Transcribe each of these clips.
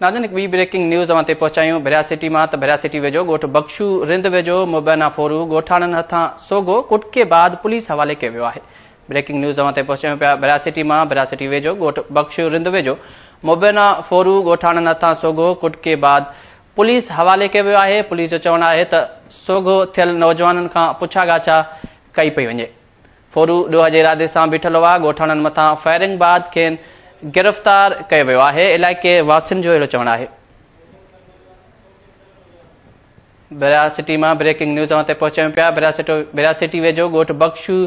नाज़रीन, एक ॿी ब्रेकिंग न्यूज़ अवां ते पहुचायूं भरिया सिटी मां। त भरिया सिटी वेझो ॻोठ बख्शू रिंद वेझो मुबैना फोरू ॻोठाणनि हथां सोगो कुटके बाद पुलिस हवाले कयो वियो आहे। ब्रेकिंग न्यूज़ अवां ते पहुचायूं पिया भरिया सिटी मां। भरिया सिटी वेझो ॻोठ बख्शू रिंद वेझो मुबैना फोरू ॻोठाणनि हथां सोगो कुटके बाद पुलिस हवाले कयो वियो आहे। पुलिस जो चवणु आहे त सोगो थियल नौजवाननि खां पुछा गाछा कई पई वञे। फोरू ॾोह जे इरादे सां बीठल हुआ। ॻोठाणनि मथां फायरिंग बाद खेनि गिरफ़्तार कयो वियो आहे। इलाइक़े वासियुनि जो अहिड़ो चवणु आहे। भरिया सिटी मां ब्रेकिंग न्यूज़ ते पहुचायूं पिया। भरिया सिटी वेझो ॻोठ बख्शू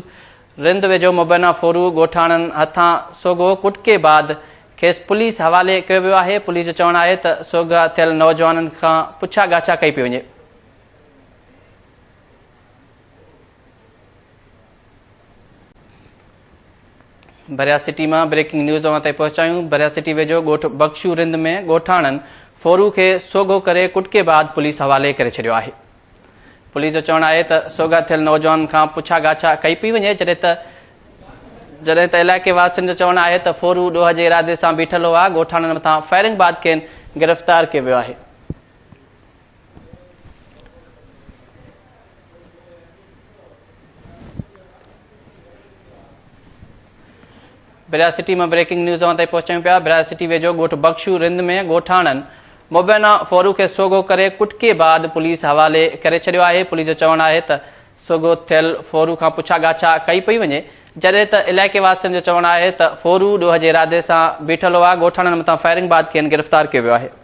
रिंद वेझो मुबैना फोरू ॻोठाणनि हथां सोगो कुटके बाद खेसि पुलिस हवाले कयो वियो आहे। पुलिस जो चवणु आहे त सोगा थियल नौजवाननि खां पुछा गाछा कई पई वञे। भरिया सिटी मां ब्रेकिंग न्यूज़ ते पहुचायूं। भरिया सिटी वेझो ॻोठ बख्शू रिंद में ॻोठाणनि फोरू खे सोगो करे कुटके बाद पुलिस हवाले करे छॾियो आहे। पुलिस जो चवणु आहे त सोगा थियल नौजवान खां पुछा गाछा कई पई वञे, जॾहिं त इलाइक़े वासियुनि जो चवणु आहे त फोरू ॾोह जे इरादे सां बीठल हुआ। ॻोठाणनि मथां फायरिंग बाद खेनि गिरफ़्तार कयो वियो आहे। भरिया सिटी में ब्रेकिंग न्यूज़ ते पहुचायूं पिया। भरिया सिटी वेझो ॻोठ बख्शू रिंद में ॻोठाणनि मुबैना फोरू खे सोगो करे कुटके बाद पुलिस हवाले करे छॾियो आहे। पुलिस जो चवणु आहे त सोगो थियल फोरू खां पुछा गाछा कई पई वञे, जॾहिं त इलाइक़े वासियुनि जो चवणु आहे त फोरू ॾोह जे इरादे सां बीठल हुआ। ॻोठाणनि मथां फायरिंग बाद खेनि गिरफ़्तार कयो वियो आहे।